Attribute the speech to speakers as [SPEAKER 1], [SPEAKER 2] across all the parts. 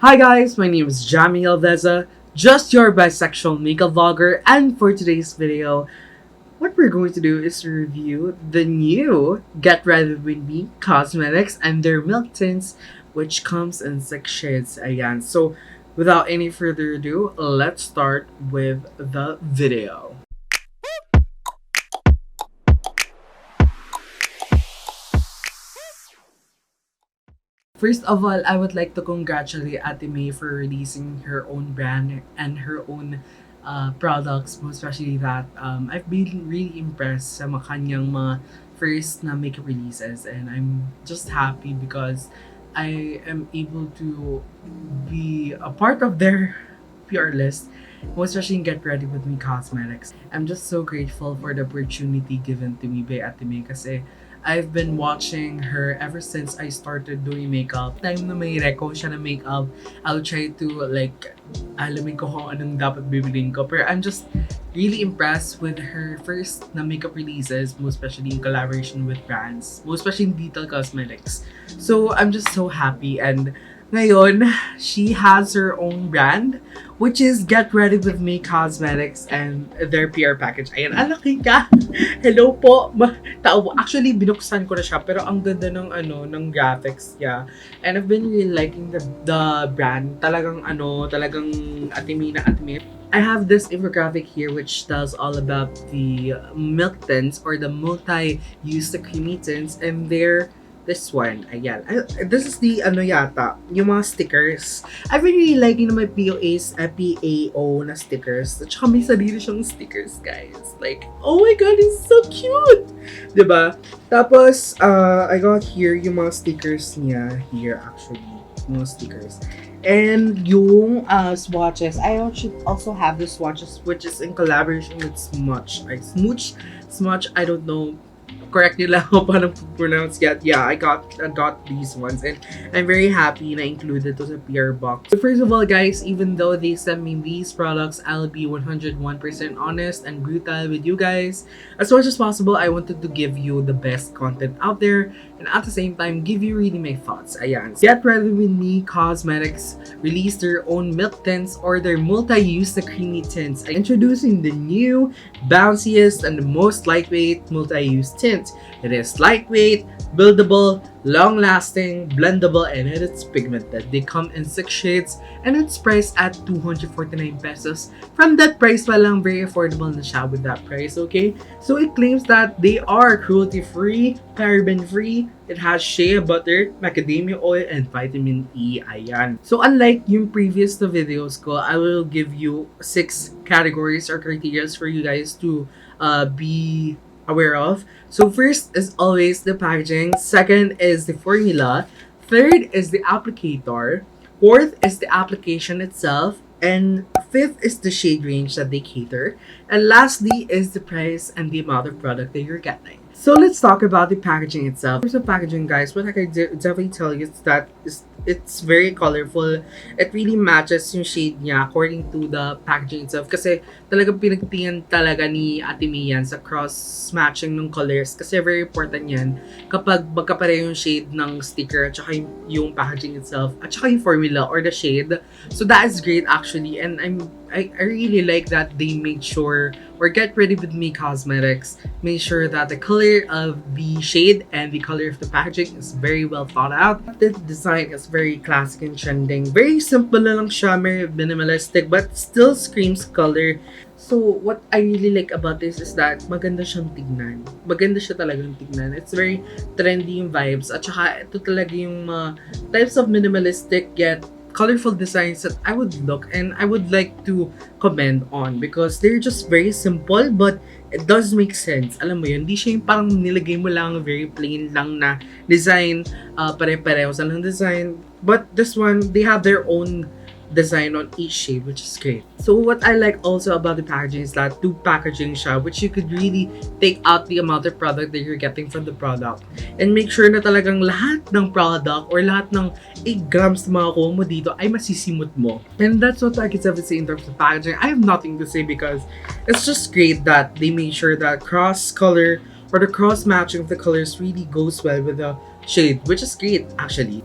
[SPEAKER 1] Hi guys, my name is Jami Alveza, just your bisexual makeup vlogger, and for today's video, what we're going to do is to review the new Get Ready With Me cosmetics and their milk tints, which comes in 6 shades. Ayan. So, without any further ado, let's start with the video. First of all, I would like to congratulate Ate May for releasing her own brand and her own products, most especially that I've been really impressed sa mga kanyang mga first na makeup releases, and I'm just happy because I am able to be a part of their PR list, most especially in Get Ready With Me Cosmetics. I'm just so grateful for the opportunity given to me by Ate May kasi I've been watching her ever since I started doing makeup. Time na may reco siya na makeup, I'll try to alamin ko kung anong dapat bibilin ko. Pero I'm just really impressed with her first na makeup releases, most especially in collaboration with brands, most especially in Detail Cosmetics. So I'm just so happy, and ngayon, she has her own brand, which is Get Ready With Me Cosmetics and their PR package. Ayan, laki ka! Hello po! Actually, binuksan ko na siya, pero ang ganda ng graphics niya. And I've been really liking the brand. Talagang atimi na atimi. I have this infographic here which tells all about the milk tints or the multi-use creamy tints, and this one, ayan. This is the yata, yung mga stickers. I've been really liking na may PAO na stickers. At saka may sarili siyang stickers, guys. Like, oh my god, it's so cute! Diba? Tapos, I got here yung mga stickers niya. Here, actually. Mga stickers. And yung swatches. I also have the swatches which is in collaboration with Smudge. Smudge, I don't know correctly lang ako paano pronounce yet. Yeah, I got these ones, and I'm very happy na included to sa PR box. So first of all, guys, even though they sent me these products, I'll be 101% honest and brutal with you guys. As much as possible, I wanted to give you the best content out there, and at the same time, give you really my thoughts. Ayan. Get Ready With Me Cosmetics released their own milk tints or their multi-use creamy tints, introducing the new, bounciest, and the most lightweight multi-use tint. It is lightweight, buildable, long-lasting, blendable, and it is pigmented. They come in 6 shades, and it's priced at 249 pesos. From that price pa lang, very affordable na siya with that price, okay? So it claims that they are cruelty-free, paraben-free, it has shea butter, macadamia oil, and vitamin E. Ayan. So unlike yung previous na videos ko, I will give you 6 categories or criteria for you guys to be aware of. So first is always the packaging, second is the formula, third is the applicator, fourth is the application itself, and fifth is the shade range that they cater, and lastly is the price and the amount of product that you're getting. So let's talk about the packaging itself. In terms of packaging, guys, what I can definitely tell you is that it's very colorful. It really matches yung shade niya according to the packaging itself. Kasi talagang pinagtingin talaga ni Ate May yan sa cross-matching ng colors. Kasi very important yan kapag magkapareho yung shade ng sticker at saka yung packaging itself at saka yung formula or the shade. So that is great actually, and I really like that they made sure, or Get Ready With Me Cosmetics made sure that the color of the shade and the color of the packaging is very well thought out. The design is very classic and trending. Very simple lang siya, very minimalistic, but still screams color. So what I really like about this is that maganda siyang tignan. Maganda siya talagang tignan. It's very trendy yung vibes. At saka ito talaga yung types of minimalistic yet colorful designs that I would look and I would like to comment on because they're just very simple but it does make sense. Alam mo yun, hindi siya yung parang nilagay mo lang very plain lang na design, pare-pareho sa lang design. But this one, they have their own design on each shade, which is great. So what I like also about the packaging is that two packaging siya, which you could really take out the amount of product that you're getting from the product and make sure na talagang lahat ng product or lahat ng 8 grams na makukuha mo dito ay masisimot mo. And that's what I can say in terms of packaging. I have nothing to say because it's just great that they made sure that cross color or the cross matching of the colors really goes well with the shade, which is great actually.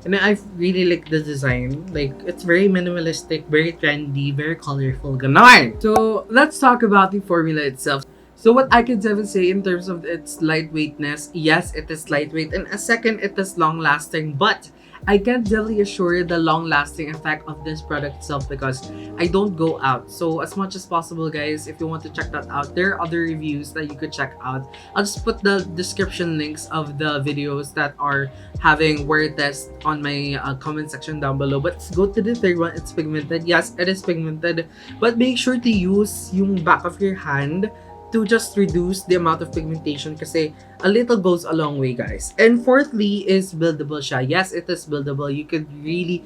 [SPEAKER 1] And I really like the design. Like, it's very minimalistic, very trendy, very colorful. Ganon! So, let's talk about the formula itself. So what I can definitely say in terms of its lightweightness, yes, it is lightweight, and a second, it is long-lasting, but I can definitely assure the long-lasting effect of this product itself because I don't go out. So as much as possible, guys, if you want to check that out, there are other reviews that you could check out. I'll just put the description links of the videos that are having wear test on my comment section down below. But let's go to the third one. It's pigmented. Yes, it is pigmented, but make sure to use yung back of your hand to just reduce the amount of pigmentation kasi a little goes a long way, guys. And fourthly is buildable siya. Yes, it is buildable. You could really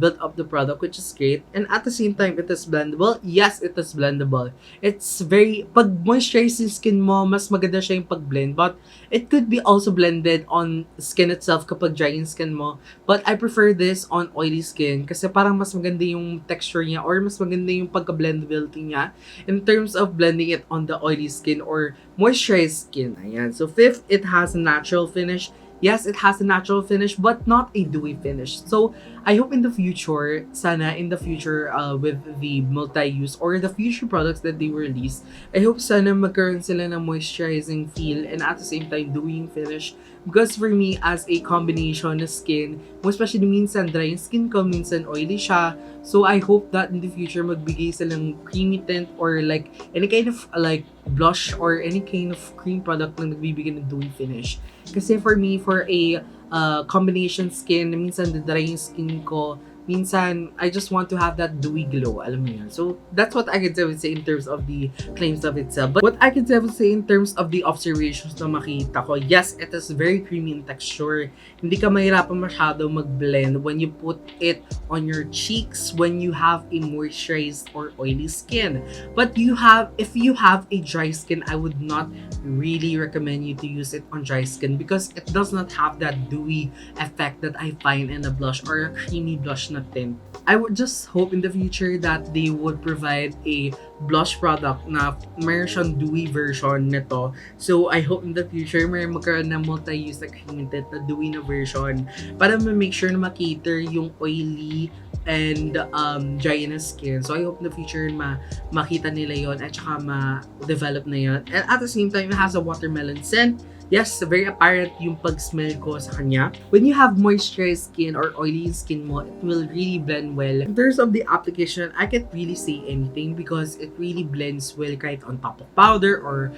[SPEAKER 1] build up the product, which is great. And at the same time, it is blendable. Yes, it is blendable. It's very, pag moisturize yung skin mo, mas maganda siya yung pag-blend. But it could be also blended on skin itself kapag dry yung skin mo. But I prefer this on oily skin kasi parang mas maganda yung texture niya or mas maganda yung pagka-blendability niya in terms of blending it on the oily skin or moisturized skin. Ayan. So fifth, it has a natural finish. Yes, it has a natural finish, but not a dewy finish. So, I hope in the future, sana in the future with the multi-use or the future products that they release, I hope sana magkaroon sila ng moisturizing feel and at the same time dewy finish. Because for me, as a combination na skin, most especially minsan dry yung skin ko, minsan oily siya. So, I hope that in the future, magbigay silang creamy tint or like any kind of like blush or any kind of cream product na nagbibigay ng dewy finish. Kasi for me, for a combination skin, minsan dry yung skin ko, minsan, I just want to have that dewy glow. Alam mo yan. So, that's what I can say in terms of the claims of itself. But what I can say in terms of the observations na makita ko, yes, it is very creamy in texture. Hindi ka mahirapan masyado mag-blend when you put it on your cheeks when you have a moisturized or oily skin. But if you have a dry skin, I would not really recommend you to use it on dry skin because it does not have that dewy effect that I find in a blush or a creamy blush na tint. I would just hope in the future that they would provide a blush product na mayroon siyang dewy version nito. So, I hope in the future may magkaroon ng multi-use na cream tint na dewy na version para ma-make sure na ma-cater yung oily and dry na skin. So, I hope in the future makita nila yon at saka ma-develop na yon. And at the same time, it has a watermelon scent. Yes, very apparent yung pag-smell ko sa kanya. When you have moisturized skin or oily skin mo, it will really blend well. In terms of the application, I can't really say anything because it really blends well kahit on top of powder or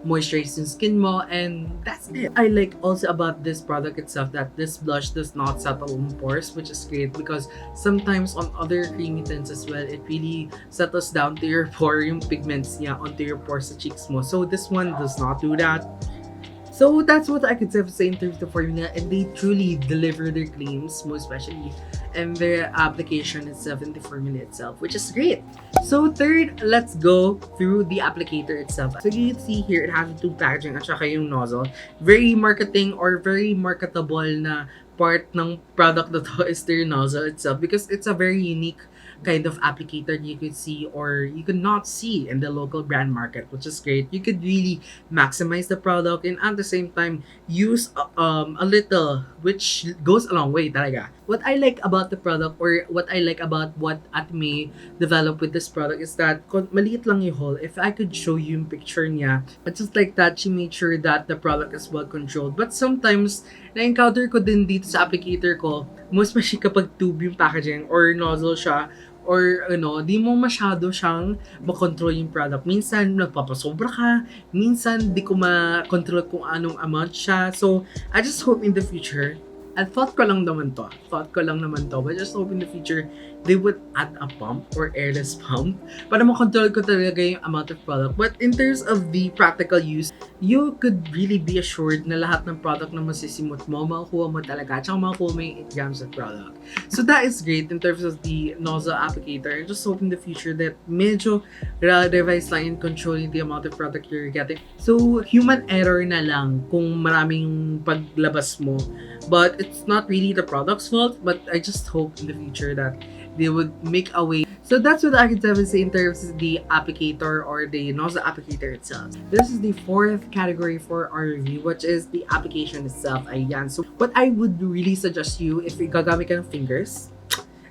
[SPEAKER 1] moisturized yung skin mo, and that's it. I like also about this product itself that this blush does not settle on pores, which is great because sometimes on other creamy tints as well, it really settles down to your pore, yung pigments niya onto your pores sa cheeks mo. So this one does not do that. So that's what I could say in terms of the formula, and they truly deliver their claims, most especially in their application itself and the formula itself, which is great. So third, let's go through the applicator itself. So you can see here, it has two packaging at saka yung nozzle. Very marketing or very marketable na part ng product na to is their nozzle itself because it's a very unique kind of applicator you could see or you could not see in the local brand market, which is great. You could really maximize the product and at the same time use a little, which goes a long way talaga. What I like about the product or what I like about what Atme developed with this product is that maliit lang yung hole. If I could show you yung picture niya, it's just like that she made sure that the product is well controlled. But sometimes na-encounter ko din dito sa applicator ko, most especially kapag tube yung packaging or nozzle siya, or di mo masyado siyang makontrol yung product. Minsan nagpapasobra ka, minsan di ko makontrol kung anong amount siya. So, I just hope in the future, at thought ko lang naman to, but I just hope in the future, they would add a pump or airless pump para makontrol ko talaga yung amount of product. But in terms of the practical use, you could really be assured na lahat ng product na masisimot mo, makukuha mo talaga, at saka makukuha mo yung 8 grams of product. So that is great in terms of the nozzle applicator. I just hope in the future that medyo revise lang in controlling the amount of product you're getting. So human error na lang kung maraming paglabas mo. But it's not really the product's fault, but I just hope in the future that they would make a way. So that's what I can definitely say in terms of the applicator or the nozzle applicator itself. This is the fourth category for our review, which is the application itself. Ayan. So what I would really suggest you, if gagamit ka ng fingers,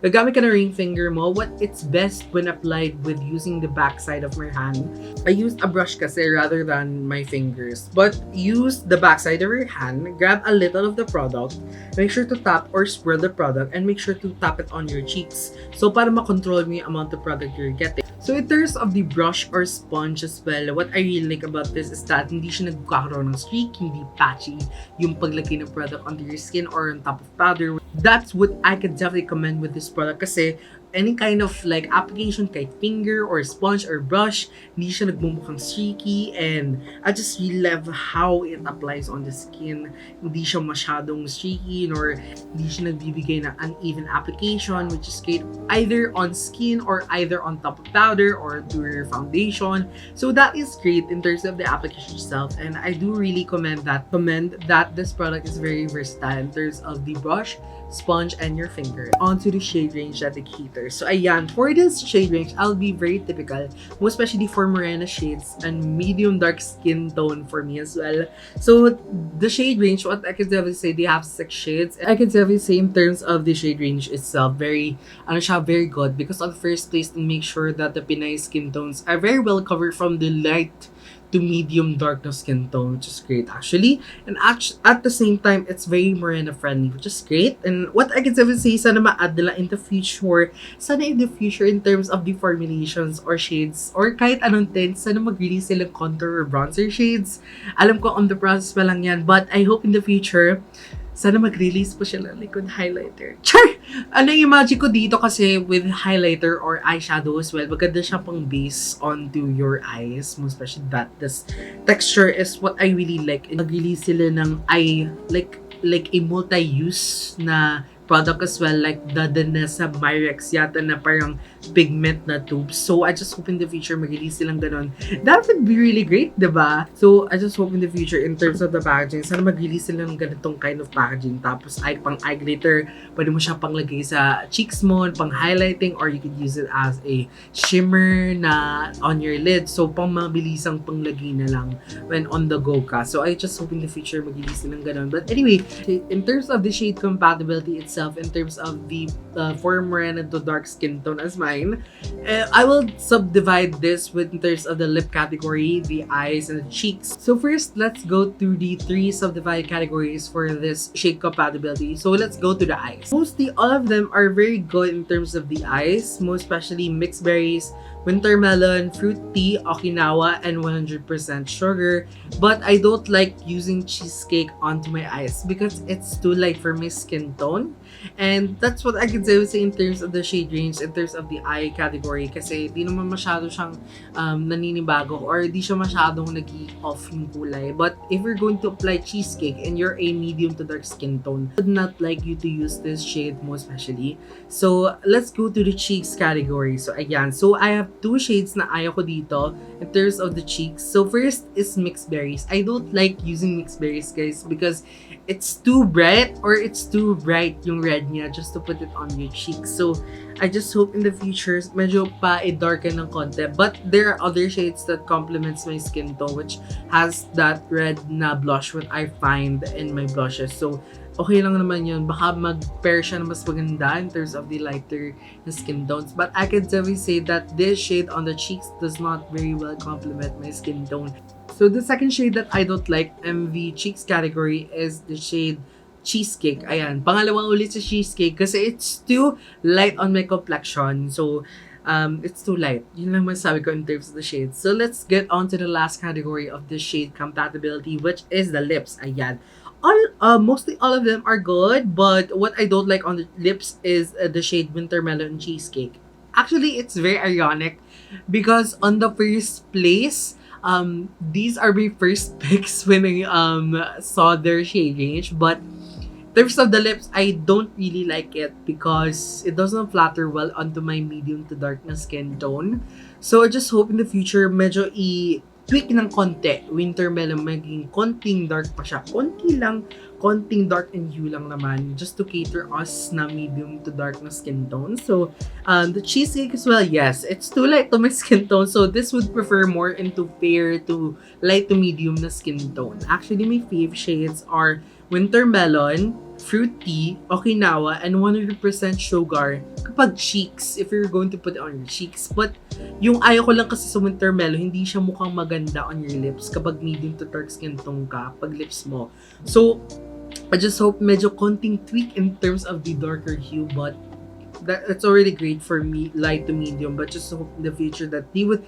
[SPEAKER 1] gagamit ka ng ring finger mo, what it's best when applied with using the backside of my hand. I used a brush kasi rather than my fingers. But use the backside of your hand, grab a little of the product, make sure to tap or spread the product, and make sure to tap it on your cheeks. So para makontrol mo yung amount of product you're getting. So in terms of the brush or sponge as well, what I really like about this is that hindi siya nagkakaroon ng streak, hindi patchy yung paglagay ng product onto your skin or on top of powder. That's what I could definitely commend with this product kasi any kind of like application kahit finger or sponge or brush, hindi siya nagmumukhang streaky, and I just really love how it applies on the skin. Hindi siya masyadong streaky nor hindi siya nagbibigay ng uneven application, which is great either on skin or either on top of powder or to your foundation. So that is great in terms of the application itself, and I do really commend that this product is very versatile in terms of the brush, sponge, and your finger. Onto the shade range that it caters. So ayan, for this shade range, I'll be very typical, most especially for morena shades and medium dark skin tone for me as well. So the shade range, what I can definitely say, they have 6 shades. I can definitely say in terms of the shade range itself, very good, because on the first place, to make sure that the Pinay skin tones are very well covered from the light to medium dark na skin tone, which is great actually. And at the same time, it's very morena friendly, which is great. And what I can say, sana ma-add nila in the future, in terms of the formulations or shades or kahit anong tints, sana mag-release silang contour or bronzer shades. Alam ko on the process pa lang yan, but I hope in the future, sana mag-release po siya ng likod highlighter. Char! Ano yung imagine ko dito kasi with highlighter or eyeshadow as well, maganda siya pang base onto your eyes, most especially that this texture is what I really like. Mag-release sila ng like a multi-use na product as well, like the Danessa Myrex yata na parang pigment na tubes. So I just hope in the future mag-release silang ganon. That would be really great, diba? So I just hope in the future in terms of the packaging, sana mag-release silang ganitong kind of packaging. Tapos pang eye glitter, pwede mo siya panglagay sa cheeks mo, pang highlighting, or you could use it as a shimmer na on your lid. So pang mabilisang panglagay na lang when on the go ka. So I just hope in the future mag-release silang ganon. But anyway, in terms of the shade compatibility itself, in terms of the for morena to dark skin tone as mine, I will subdivide this with in terms of the lip category, the eyes, and the cheeks. So first, let's go through the 3 subdivided categories for this shade compatibility. So let's go to the eyes. Mostly all of them are very good in terms of the eyes, most especially mixed berries, winter melon, fruit tea, Okinawa, and 100% sugar. But I don't like using cheesecake onto my eyes because it's too light for my skin tone. And that's what I can say in terms of the shade range, in terms of the eye category. Kasi di naman masyado siyang naninibago or di siya masyadong nag-off yung kulay. But if you're going to apply cheesecake and you're a medium to dark skin tone, I would not like you to use this shade most especially. So let's go to the cheeks category. So ayan. So I have 2 shades na ayaw ko dito in terms of the cheeks. So first is mixed berries. I don't like using mixed berries, guys, because it's too bright yung red niya just to put it on your cheeks. So I just hope in the future medyo pa-darken ng konti. But there are other shades that complements my skin tone, which has that red na blush what I find in my blushes. So okay lang naman yun. Baka mag-pair siya na mas maganda in terms of the lighter skin tones. But I can definitely say that this shade on the cheeks does not very well complement my skin tone. So the second shade that I don't like in the cheeks category is the shade Cheesecake. Ayan. Pangalawang ulit sa Cheesecake kasi it's too light on my complexion. So it's too light. Yun lang masasabi ko in terms of the shades. So let's get on to the last category of the shade compatibility, which is the lips. Ayan. Mostly all of them are good, but what I don't like on the lips is the shade Winter Melon Cheesecake. Actually, it's very ironic because on the first place, these are my first picks when I saw their shade range, but in terms of the lips, I don't really like it because it doesn't flatter well onto my medium to dark na skin tone. So I just hope in the future medyo tweak ng konti. Winter melon maging konting dark pa siya. Konti lang, konting dark and hue lang naman just to cater us na medium to dark na skin tone. So, the cheesecake as well, yes, it's too light to my skin tone. So, this would prefer more into fair to light to medium na skin tone. Actually, my fave shades are winter melon, fruity, okinawa, and 100% sugar kapag cheeks, if you're going to put it on your cheeks. But yung ayaw ko lang kasi sa winter melon, hindi siya mukhang maganda on your lips kapag medium to dark skin tone ka, pag lips mo. So, I just hope medyo konting tweak in terms of the darker hue, but that's already great for me, light to medium. But just hope in the future that they would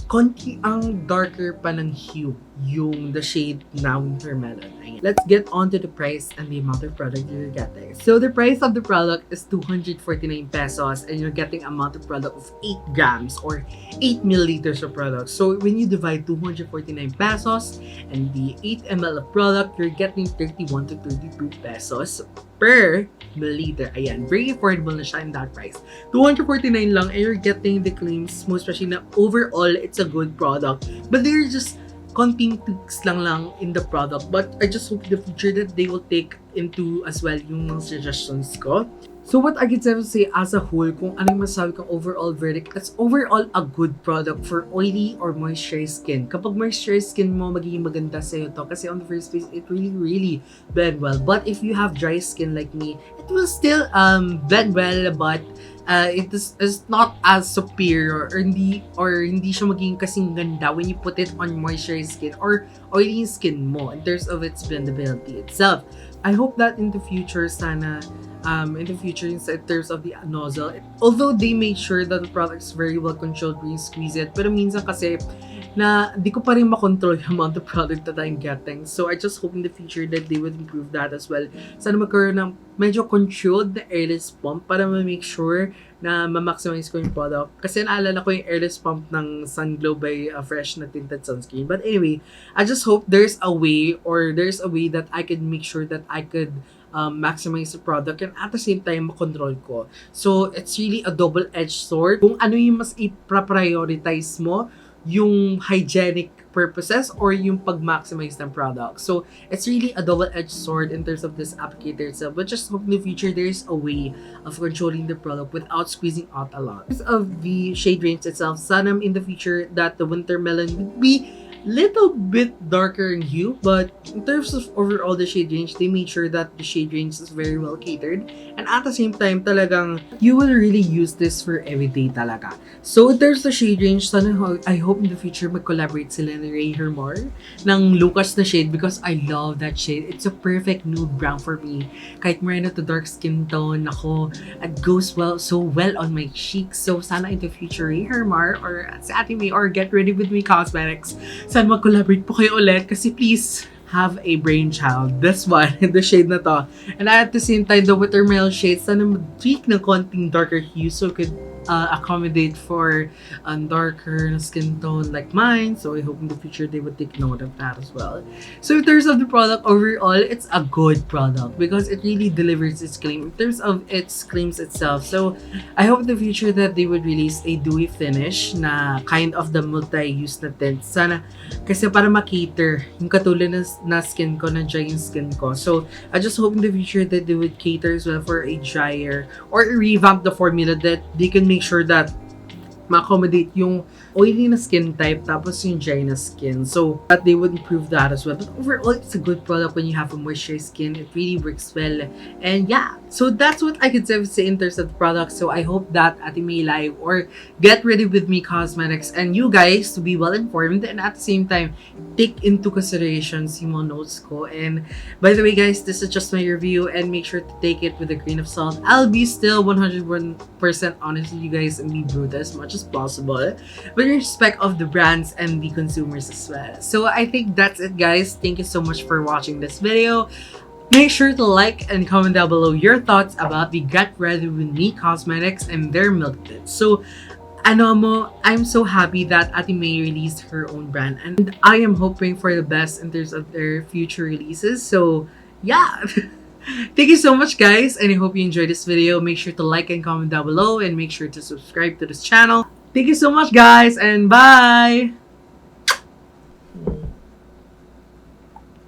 [SPEAKER 1] konti ang darker pa ng hue yung the shade na winter melon. Ayan. Let's get on to the price and the amount of product you're getting. So the price of the product is 249 pesos and you're getting amount of product of 8 grams or 8 milliliters of product. So when you divide 249 pesos and the 8 ml of product, you're getting 31 to 32 pesos per milliliter. Ayan, very affordable na siya in that price. 249 lang and you're getting the claims, most especially na overall, it's a good product. But they're just konting tweaks lang in the product. But I just hope in the future that they will take into as well yung mga suggestions ko. So what I can say as a whole, kung ano yung masasabi kong overall verdict, it's overall a good product for oily or moisturized skin. Kapag moisturized skin mo, magiging maganda sa'yo to. Kasi on the first place, it really blend well. But if you have dry skin like me, it will still blend well, but it is not as superior or hindi siya magiging kasing ganda when you put it on moisturized skin or oily skin mo in terms of its blendability itself. I hope that in the future, sana in terms of the nozzle, although they made sure that the product is very well controlled when you squeeze it, pero minsan kasi na di ko pa rin makontrol yung amount of product that I'm getting. So I just hope in the future that they would improve that as well. Sana magkaroon ng medyo controlled na airless pump para ma-make sure na ma-maximize ko yung product. Kasi naalala ko yung airless pump ng Sunglow by Fresh na tinted sunscreen. But anyway, I just hope there's a way that I could make sure that I could maximize the product and at the same time makontrol ko. So it's really a double-edged sword. Kung ano yung mas i-prioritize mo, yung hygienic purposes or yung pag-maximize ng product. So it's really a double-edged sword in terms of this applicator itself. But just hope in the future there's a way of controlling the product without squeezing out a lot. In terms of the shade range itself, sana in the future that the winter melon would be little bit darker in hue, but in terms of overall the shade range, they made sure that the shade range is very well catered, and at the same time talagang you will really use this for everyday talaga. So there's the shade range. Sana I hope in the future mag-collaborate sila ni Ray Hermar ng Lucas na shade because I love that shade. It's a perfect nude brown for me. Kahit moreno to dark skin tone, ako, it goes so well on my cheeks. So sana in the future Ray Hermar or sa Ate May or Get Ready With Me Cosmetics, sana mag-collaborate po kayo ulit kasi please have a brainchild. This one, the shade na to. And at the same time, the watermelon shade, sana mag-tweak ng konting darker hue so could accommodate for darker skin tone like mine. So I hope in the future they would take note of that as well. So in terms of the product overall, it's a good product because it really delivers its claim in terms of its claims itself. So I hope in the future that they would release a dewy finish na kind of the multi-use na tint. Sana kasi para makater yung katulad na skin ko, na dry yung skin ko. So I just hope in the future that they would cater as well for a drier or revamp the formula that they can make sure that ma-accommodate yung oily na skin type tapos yung dry na skin. So that they would improve that as well. But overall, it's a good product when you have a moisturized skin. It really works well. And yeah, so that's what I could say in terms of the product. So I hope that Ate May Live or Get Ready With Me Cosmetics and you guys to be well informed and at the same time take into considerations yung mga notes ko. And by the way guys, this is just my review and make sure to take it with a grain of salt. I'll be still 101% honest with you guys and be brutal as much as possible, but in respect of the brands and the consumers as well. So I think that's it guys. Thank you so much for watching this video. Make sure to like and comment down below your thoughts about the Get Ready With Me Cosmetics and their milk tints. So I'm so happy that Ate May released her own brand and I am hoping for the best in terms of their future releases. So yeah. Thank you so much guys and I hope you enjoyed this video. Make sure to like and comment down below and make sure to subscribe to this channel. Thank you so much guys and bye!